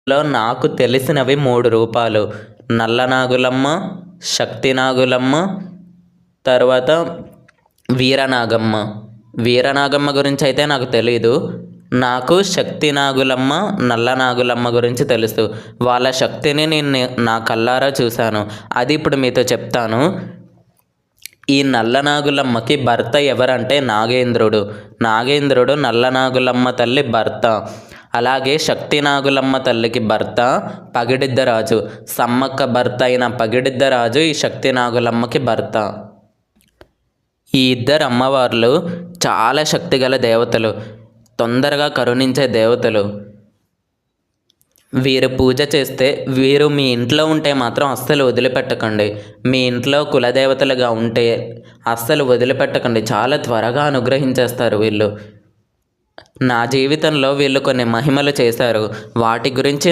నాకు తెలిసినవి 3 రూపాలు. నల్లనాగులమ్మ, శక్తి నాగులమ్మ, తర్వాత వీరనాగమ్మ. వీరనాగమ్మ గురించి అయితే నాకు తెలీదు. నాకు శక్తి నాగులమ్మ, నల్ల నాగులమ్మ గురించి తెలుసు. వాళ్ళ శక్తిని నేను నా కళ్ళారా చూశాను. అది ఇప్పుడు మీతో చెప్తాను. ఈ నల్లనాగులమ్మకి భర్త ఎవరంటే నాగేంద్రుడు. నాగేంద్రుడు నల్లనాగులమ్మ తల్లి భర్త. అలాగే శక్తి నాగులమ్మ తల్లికి భర్త పగిడిద్దరాజు. సమ్మక్క భర్త అయిన పగిడిద్దరాజు ఈ శక్తి నాగులమ్మకి భర్త. ఈ ఇద్దరు అమ్మవార్లు చాలా శక్తిగల దేవతలు, తొందరగా కరుణించే దేవతలు. వీరు పూజ చేస్తే, వీరు మీ ఇంట్లో ఉంటే మాత్రం అస్సలు వదిలిపెట్టకండి. మీ ఇంట్లో కులదేవతలుగా ఉంటే అస్సలు వదిలిపెట్టకండి. చాలా త్వరగా అనుగ్రహించేస్తారు వీళ్ళు. నా జీవితంలో వీళ్ళు కొన్ని మహిమలు చేశారు. వాటి గురించి